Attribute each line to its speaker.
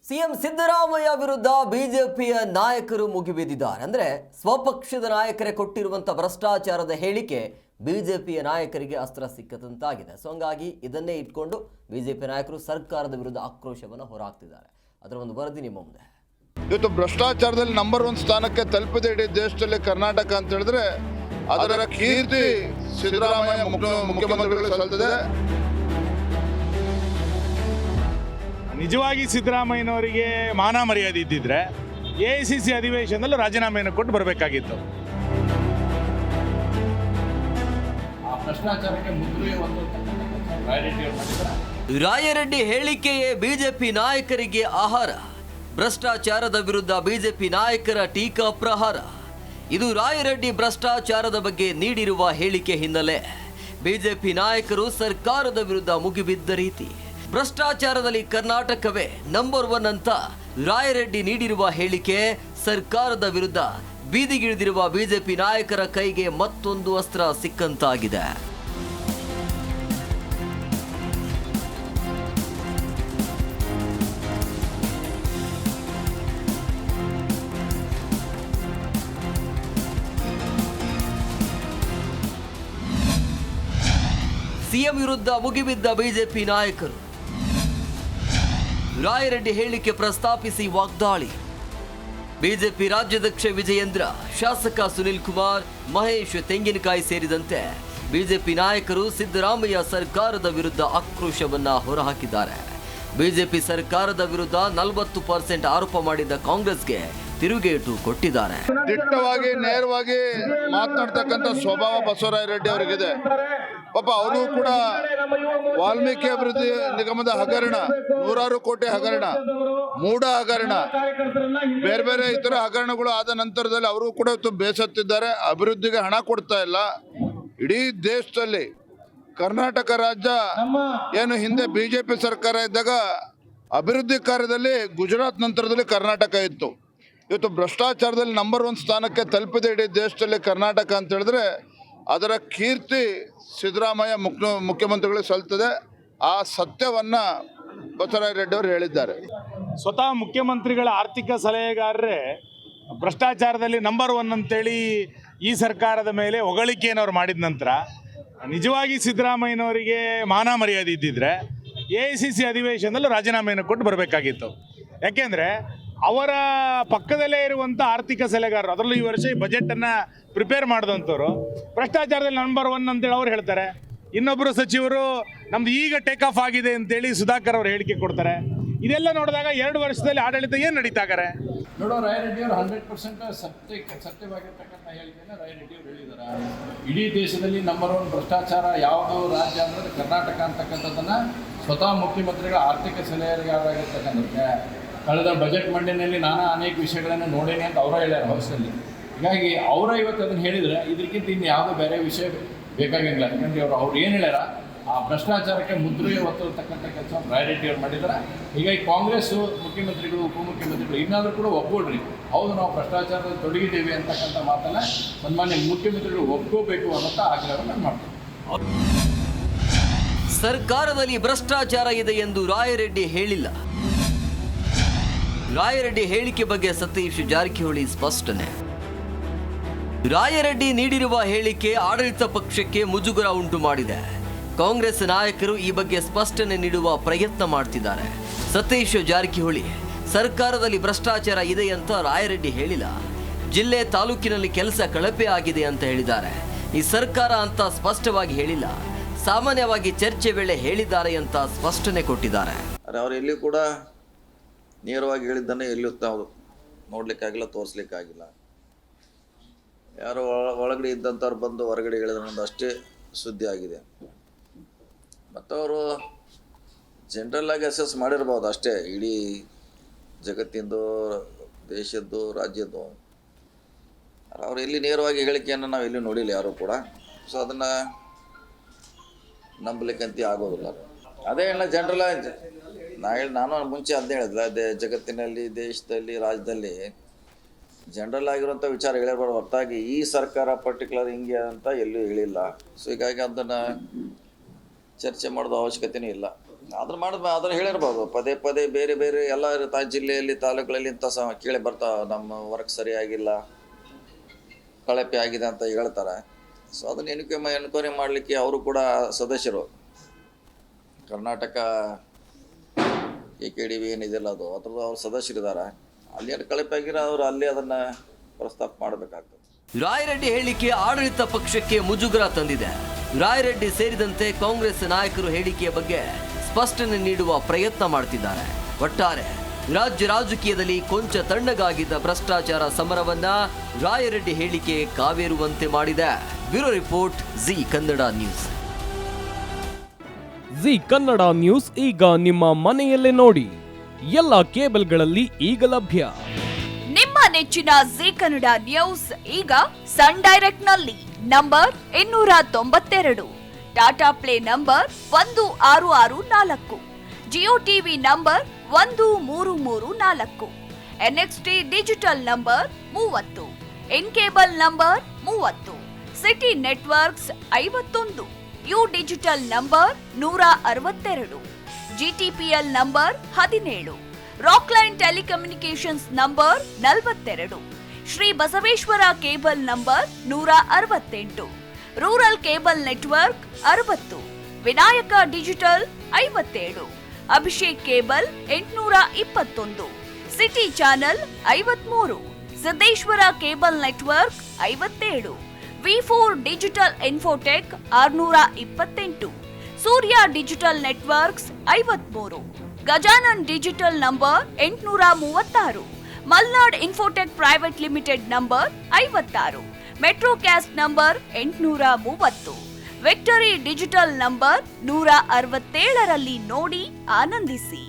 Speaker 1: CM Siddaramaiah ವಿರುದ್ಧ ಬಿಜೆಪಿಯ ನಾಯಕರು ಮುಗಿಬಿದ್ದಿದ್ದಾರೆ. ಅಂದರೆ ಸ್ವಪಕ್ಷದ ನಾಯಕರೇ ಕೊಟ್ಟಿರುವಂಥ ಭ್ರಷ್ಟಾಚಾರದ ಹೇಳಿಕೆ ಬಿಜೆಪಿಯ ನಾಯಕರಿಗೆ ಅಸ್ತ್ರ ಸಿಕ್ಕದಂತಾಗಿದೆ. ಸೊ ಹಂಗಾಗಿ ಇದನ್ನೇ ಇಟ್ಕೊಂಡು ಬಿಜೆಪಿ ನಾಯಕರು ಸರ್ಕಾರದ ವಿರುದ್ಧ ಆಕ್ರೋಶವನ್ನು ಹೊರಹಾಕ್ತಿದ್ದಾರೆ. ಅದರ ಒಂದು ವರದಿ ನಿಮ್ಮ ಮುಂದೆ.
Speaker 2: ಇವತ್ತು ಭ್ರಷ್ಟಾಚಾರದಲ್ಲಿ ನಂಬರ್ 1 ಸ್ಥಾನಕ್ಕೆ ತಲುಪಿದೆ ಇಡೀ ದೇಶದಲ್ಲಿ ಕರ್ನಾಟಕ ಅಂತ ಹೇಳಿದ್ರೆ ಅದರ ಕೀರ್ತಿ ಸಿದ್ದರಾಮಯ್ಯ ಮುಖ್ಯಮಂತ್ರಿಗಳು ಸಲ್ತದೆ.
Speaker 3: ನಿಜವಾಗಿ ಸಿದ್ದರಾಮಯ್ಯನವರಿಗೆ ಮಾನ ಮರ್ಯಾದೆ ಇದ್ದಿದ್ರೆ ಎಐಸಿಸಿ ಅಧಿವೇಶನದಲ್ಲಿ ರಾಜೀನಾಮೆಯನ್ನು ಕೊಟ್ಟು ಬರಬೇಕಾಗಿತ್ತು.
Speaker 1: ರಾಯರೆಡ್ಡಿ ಹೇಳಿಕೆಯೇ ಬಿಜೆಪಿ ನಾಯಕರಿಗೆ ಆಹಾರ. ಭ್ರಷ್ಟಾಚಾರದ ವಿರುದ್ಧ ಬಿಜೆಪಿ ನಾಯಕರ ಟೀಕಾ ಪ್ರಹಾರ. ಇದು ರಾಯರೆಡ್ಡಿ ಭ್ರಷ್ಟಾಚಾರದ ಬಗ್ಗೆ ನೀಡಿರುವ ಹೇಳಿಕೆ ಹಿನ್ನೆಲೆ ಬಿಜೆಪಿ ನಾಯಕರು ಸರ್ಕಾರದ ವಿರುದ್ಧ ಮುಗಿಬಿದ್ದ ರೀತಿ. ಭ್ರಷ್ಟಾಚಾರದಲ್ಲಿ ಕರ್ನಾಟಕವೇ ನಂಬರ್ 1 ಅಂತ ರಾಯರೆಡ್ಡಿ ನೀಡಿರುವ ಹೇಳಿಕೆ ಸರ್ಕಾರದ ವಿರುದ್ಧ ಬೀದಿಗಿಳಿದಿರುವ ಬಿಜೆಪಿ ನಾಯಕರ ಕೈಗೆ ಮತ್ತೊಂದು ಅಸ್ತ್ರ ಸಿಕ್ಕಂತಾಗಿದೆ. ಸಿಎಂ ವಿರುದ್ಧ ಮುಗಿಬಿದ್ದ ಬಿಜೆಪಿ ನಾಯಕರು. ರಾಯರೆಡ್ಡಿ ಹೇಳಿಕೆ ಪ್ರಸ್ತಾಪಿಸಿ ವಾಗ್ದಾಳಿ. ಬಿಜೆಪಿ ರಾಜ್ಯಾಧ್ಯಕ್ಷ ವಿಜಯೇಂದ್ರ, ಶಾಸಕ ಸುನಿಲ್ ಕುಮಾರ್, ಮಹೇಶ್ ತೆಂಗಿನಕಾಯಿ ಸೇರಿದಂತೆ ಬಿಜೆಪಿ ನಾಯಕರು ಸಿದ್ದರಾಮಯ್ಯ ಸರ್ಕಾರದ ವಿರುದ್ಧ ಆಕ್ರೋಶವನ್ನ ಹೊರಹಾಕಿದ್ದಾರೆ. ಬಿಜೆಪಿ ಸರ್ಕಾರದ ವಿರುದ್ಧ 40% ಆರೋಪ ಮಾಡಿದ್ದ ಕಾಂಗ್ರೆಸ್ಗೆ ತಿರುಗೇಟು ಕೊಟ್ಟಿದ್ದಾರೆ.
Speaker 2: ದಿಟ್ಟವಾಗಿ ನೇರವಾಗಿ ಮಾತನಾಡ್ತಕ್ಕಂಥ ಸ್ವಭಾವ ಬಸವರಾಯ ರೆಡ್ಡಿ ಅವರಿಗಿದೆ. ಪಾಪ ಅವರು ಕೂಡ ವಾಲ್ಮೀಕಿ ಅಭಿವೃದ್ಧಿ ನಿಗಮದ ಹಗರಣ, 100 ಕೋಟಿ ಹಗರಣ, ಮೂಢ ಹಗರಣ, ಬೇರೆ ಬೇರೆ ಇತರ ಹಗರಣಗಳು ಆದ ನಂತರದಲ್ಲಿ ಅವರು ಕೂಡ ಬೇಸತ್ತಿದ್ದಾರೆ. ಅಭಿವೃದ್ಧಿಗೆ ಹಣ ಕೊಡ್ತಾ ಇಲ್ಲ. ಇಡೀ ದೇಶದಲ್ಲಿ ಕರ್ನಾಟಕ ರಾಜ್ಯ ಏನು ಹಿಂದೆ ಬಿಜೆಪಿ ಸರ್ಕಾರ ಇದ್ದಾಗ ಅಭಿವೃದ್ಧಿ ಕಾರ್ಯದಲ್ಲಿ ಗುಜರಾತ್ ನಂತರದಲ್ಲಿ ಕರ್ನಾಟಕ ಇತ್ತು. ಇವತ್ತು ಭ್ರಷ್ಟಾಚಾರದಲ್ಲಿ ನಂಬರ್ 1 ಸ್ಥಾನಕ್ಕೆ ತಲುಪಿದೆ ಇಡೀ ದೇಶದಲ್ಲಿ ಕರ್ನಾಟಕ ಅಂತ ಹೇಳಿದ್ರೆ ಅದರ ಕೀರ್ತಿ ಸಿದ್ದರಾಮಯ್ಯ ಮುಖ್ಯಮಂತ್ರಿಗಳು ಸಲ್ತದೆ. ಆ ಸತ್ಯವನ್ನ ಬಸವರಾಯ ರೆಡ್ಡಿ ಅವರು ಹೇಳಿದ್ದಾರೆ.
Speaker 3: ಸ್ವತಃ ಮುಖ್ಯಮಂತ್ರಿಗಳ ಆರ್ಥಿಕ ಸಲಹೆಗಾರರೇ ಭ್ರಷ್ಟಾಚಾರದಲ್ಲಿ ನಂಬರ್ 1 ಅಂತೇಳಿ ಈ ಸರ್ಕಾರದ ಮೇಲೆ ಹೊಗಳಿಕೆಯನ್ನು ಅವ್ರು ಮಾಡಿದ ನಂತರ ನಿಜವಾಗಿ ಸಿದ್ದರಾಮಯ್ಯನವರಿಗೆ ಮಾನ ಮರ್ಯಾದೆ ಇದ್ದಿದ್ರೆ ಎಐಸಿಸಿ ಅಧಿವೇಶನದಲ್ಲಿ ರಾಜೀನಾಮೆಯನ್ನು ಕೊಟ್ಟು ಬರಬೇಕಾಗಿತ್ತು. ಯಾಕೆಂದರೆ ಅವರ ಪಕ್ಕದಲ್ಲೇ ಇರುವಂಥ ಆರ್ಥಿಕ ಸಲಹೆಗಾರರು, ಅದರಲ್ಲೂ ಈ ವರ್ಷ ಈ ಬಜೆಟನ್ನು ಪ್ರಿಪೇರ್ ಮಾಡಿದಂಥವ್ರು ಭ್ರಷ್ಟಾಚಾರದಲ್ಲಿ ನಂಬರ್ 1 ಅಂತೇಳಿ ಅವ್ರು ಹೇಳ್ತಾರೆ. ಇನ್ನೊಬ್ಬರು ಸಚಿವರು ನಮ್ದು ಈಗ ಟೇಕ್ ಆಫ್ ಆಗಿದೆ ಅಂತೇಳಿ ಸುಧಾಕರ್ ಅವರು ಹೇಳಿಕೆ ಕೊಡ್ತಾರೆ. ಇದೆಲ್ಲ ನೋಡಿದಾಗ 2 ವರ್ಷದಲ್ಲಿ ಆಡಳಿತ ಏನು ನಡೀತಾಗಾರೆ
Speaker 4: ನೋಡೋ. ರಾಯರೆಡ್ಡಿ ಅವರು 100% ಸತ್ಯವಾಗಿರ್ತಕ್ಕಂಥ ಹೇಳಿಕೆಯನ್ನು ರಾಯರೆಡ್ಡಿ ಅವರು ಹೇಳಿದ್ದಾರೆ. ಇಡೀ ದೇಶದಲ್ಲಿ ನಂಬರ್ 1 ಭ್ರಷ್ಟಾಚಾರ ಯಾವುದು ರಾಜ್ಯ ಅಂದರೆ ಕರ್ನಾಟಕ ಅಂತಕ್ಕಂಥದ್ದನ್ನು ಸ್ವತಃ ಮುಖ್ಯಮಂತ್ರಿಗಳ ಆರ್ಥಿಕ ಸಲಹೆಗಾರರಾಗಿರ್ತಕ್ಕಂಥಕ್ಕೆ ಕಳೆದ ಬಜೆಟ್ ಮಂಡನೆಯಲ್ಲಿ ನಾನು ಅನೇಕ ವಿಷಯಗಳನ್ನು ನೋಡೇನೆ ಅಂತ ಅವರ ಹೇಳ್ಯಾರ ಹೌಸಲ್ಲಿ. ಹೀಗಾಗಿ ಅವರ ಇವತ್ತು ಅದನ್ನು ಹೇಳಿದರೆ ಇದಕ್ಕಿಂತ ಇನ್ನು ಯಾವುದೋ ಬೇರೆ ವಿಷಯ ಬೇಕಾಗಿಲ್ಲ. ಯಾಕಂದರೆ ಅವ್ರು ಏನು ಹೇಳ್ಯಾರ, ಆ ಭ್ರಷ್ಟಾಚಾರಕ್ಕೆ ಮುದ್ರೆ ಒತ್ತಿರ್ತಕ್ಕಂಥ ಕೆಲಸ ರಾಯರೆಡ್ಡಿ ಅವ್ರು ಮಾಡಿದ್ದಾರೆ. ಹೀಗಾಗಿ ಕಾಂಗ್ರೆಸ್ಸು ಮುಖ್ಯಮಂತ್ರಿಗಳು, ಉಪಮುಖ್ಯಮಂತ್ರಿಗಳು ಇನ್ನಾದರೂ ಕೂಡ ಒಪ್ಕೊಳ್ರಿ, ಹೌದು ನಾವು ಭ್ರಷ್ಟಾಚಾರದಲ್ಲಿ ತೊಡಗಿದ್ದೀವಿ ಅಂತಕ್ಕಂಥ ಮಾತನ್ನು ಸನ್ಮಾನ್ಯ ಮುಖ್ಯಮಂತ್ರಿಗಳು ಒಪ್ಕೋಬೇಕು ಅನ್ನೋಂಥ ಆಗ್ರಹವನ್ನು ಮಾಡ್ತಾರೆ.
Speaker 1: ಸರ್ಕಾರದಲ್ಲಿ ಭ್ರಷ್ಟಾಚಾರ ಇದೆ ಎಂದು ರಾಯರೆಡ್ಡಿ ಹೇಳಿಲ್ಲ. ರಾಯರೆಡ್ಡಿ ಹೇಳಿಕೆ ಬಗ್ಗೆ ಸತೀಶ್ ಜಾರಕಿಹೊಳಿ ಸ್ಪಷ್ಟನೆ. ರಾಯರೆಡ್ಡಿ ನೀಡಿರುವ ಹೇಳಿಕೆ ಆಡಳಿತ ಪಕ್ಷಕ್ಕೆ ಮುಜುಗರ ಉಂಟು ಮಾಡಿದೆ. ಕಾಂಗ್ರೆಸ್ ನಾಯಕರು ಈ ಬಗ್ಗೆ ಸ್ಪಷ್ಟನೆ ನೀಡುವ ಪ್ರಯತ್ನ ಮಾಡ್ತಿದ್ದಾರೆ. ಸತೀಶ್ ಜಾರಕಿಹೊಳಿ, ಸರ್ಕಾರದಲ್ಲಿ ಭ್ರಷ್ಟಾಚಾರ ಇದೆ ಅಂತ ರಾಯರೆಡ್ಡಿ ಹೇಳಿಲ್ಲ. ಜಿಲ್ಲೆ ತಾಲೂಕಿನಲ್ಲಿ ಕೆಲಸ ಕಳಪೆ ಆಗಿದೆ ಅಂತ ಹೇಳಿದ್ದಾರೆ. ಈ ಸರ್ಕಾರ ಅಂತ ಸ್ಪಷ್ಟವಾಗಿ ಹೇಳಿಲ್ಲ. ಸಾಮಾನ್ಯವಾಗಿ ಚರ್ಚೆ ವೇಳೆ ಹೇಳಿದ್ದಾರೆ ಅಂತ ಸ್ಪಷ್ಟನೆ ಕೊಟ್ಟಿದ್ದಾರೆ.
Speaker 5: ಅವರು ಎಲ್ಲಿ ಕೂಡ ನೇರವಾಗಿ ಹೇಳಿದ್ದನ್ನೇ ಎಲ್ಲಿಯೂ ತಾವು ನೋಡಲಿಕ್ಕಾಗಿಲ್ಲ, ತೋರಿಸ್ಲಿಕ್ಕಾಗಿಲ್ಲ. ಯಾರೋ ಒಳಗಡೆ ಇದ್ದಂಥವ್ರು ಬಂದು ಹೊರಗಡೆ ಹೇಳಿದ್ರಂತ ಅಷ್ಟೇ ಸುದ್ದಿ ಆಗಿದೆ. ಮತ್ತು ಅವರು ಜನರಲ್ಲಾಗಿ ಅಸೆಸ್ ಮಾಡಿರ್ಬೋದು ಅಷ್ಟೇ, ಇಡೀ ಜಗತ್ತಿಂದು, ದೇಶದ್ದು, ರಾಜ್ಯದ್ದು. ಅವ್ರು ಎಲ್ಲಿ ನೇರವಾಗಿ ಹೇಳಿಕೆಯನ್ನು ನಾವು ಎಲ್ಲಿ ನೋಡಿಲ್ಲ ಯಾರೂ ಕೂಡ. ಸೊ ಅದನ್ನು ನಂಬಲಿಕ್ಕಂತೂ ಆಗೋದಿಲ್ಲ. ಅದೇ ಹೇಳ ಜನರಲ್ ನಾನು ಮುಂಚೆ ಅದನ್ನೇ ಹೇಳಿದ್ಲ, ಜಗತ್ತಿನಲ್ಲಿ, ದೇಶದಲ್ಲಿ, ರಾಜ್ಯದಲ್ಲಿ ಜನರಲ್ ಆಗಿರುವಂಥ ವಿಚಾರ ಹೇಳಿರ್ಬಾರ್ದು ಹೊರತಾಗಿ ಈ ಸರ್ಕಾರ ಪರ್ಟಿಕ್ಯುಲರ್ ಹಿಂಗೆ ಅಂತ ಎಲ್ಲೂ ಹೇಳಿಲ್ಲ. ಸೊ ಹೀಗಾಗಿ ಅದನ್ನು ಚರ್ಚೆ ಮಾಡೋದು ಅವಶ್ಯಕತೆಯೂ ಇಲ್ಲ. ಅದನ್ನ ಅದನ್ನ ಹೇಳಿರ್ಬೋದು ಪದೇ ಪದೇ ಬೇರೆ ಬೇರೆ ಎಲ್ಲ ಜಿಲ್ಲೆಯಲ್ಲಿ ತಾಲೂಕುಗಳಲ್ಲಿ ಇಂಥ ಕೇಳಿ ಬರ್ತಾವ, ನಮ್ಮ ವರ್ಕ್ ಸರಿಯಾಗಿಲ್ಲ, ಕಳಪೆ ಆಗಿದೆ ಅಂತ ಹೇಳ್ತಾರೆ. ಸೊ ಅದನ್ನ ಎನ್ಕ್ವೈರಿ ಮಾಡಲಿಕ್ಕೆ ಅವರು ಕೂಡ ಸದಸ್ಯರು, ಕರ್ನಾಟಕ KKDB ಏನಿದೆಯಲ್ಲ ಅದ್ರದ್ದು ಅವ್ರು ಸದಸ್ಯರಿದ್ದಾರೆ. ಅಲ್ಲಿ ಏನು ಕಳಪೆ ಆಗಿರೋ ಅವರು ಅಲ್ಲಿ ಅದನ್ನ ಪ್ರಸ್ತಾಪ ಮಾಡಬೇಕಾಗ್ತದೆ.
Speaker 1: ರಾಯರೆಡ್ಡಿ ಹೇಳಿಕೆ ಆಡಳಿತ ಪಕ್ಷಕ್ಕೆ ಮುಜುಗರ ತಂದಿದೆ. ರಾಯರೆಡ್ಡಿ ಸೇರಿದಂತೆ ಕಾಂಗ್ರೆಸ್ ನಾಯಕರು ಹೇಳಿಕೆಯ ಬಗ್ಗೆ ಸ್ಪಷ್ಟನೆ ನೀಡುವ ಪ್ರಯತ್ನ ಮಾಡ್ತಿದ್ದಾರೆ. ಒಟ್ಟಾರೆ ರಾಜ್ಯ ರಾಜಕೀಯದಲ್ಲಿ ಕೊಂಚ ತಣ್ಣಗಾಗಿದ್ದ ಭ್ರಷ್ಟಾಚಾರ ಸಮರವನ್ನ ರಾಯರೆಡ್ಡಿ ಹೇಳಿಕೆ ಕಾವೇರುವಂತೆ ಮಾಡಿದೆ. Bureau report, G Kannada news.
Speaker 6: G Kannada news ಈಗ ನಿಮ್ಮ ಮನೆಯಲ್ಲೇ ನೋಡಿ. ಎಲ್ಲ ಕೇಬಲ್ಗಳಲ್ಲಿ ಈಗ ಲಭ್ಯ.
Speaker 7: ನಿಮ್ಮ ನೆಚ್ಚಿನ ಜಿ ಕನ್ನಡ ನ್ಯೂಸ್ ಈಗ ಸನ್ ಡೈರೆಕ್ಟ್ ನಲ್ಲಿ number 292, Tata play number 1664, Jio TV number 1334, NXT digital number 30, in cable number 30, city networks 51, U digital number 162, GTPL number 17, Rockline telecommunications number 42, Shri Basaveshwara cable number 168, rural cable network 60, Vinayaka digital 57, Abhishek cable 821, city channel 53, Siddeshwara cable network 57, V4 digital Infotech 628, Surya digital networks 53, Gajanan digital number 836, Malnad Infotech private limited number 56, Metrocast number 830, Victory digital number 167ರಲ್ಲಿ ನೋಡಿ ಆನಂದಿಸಿ.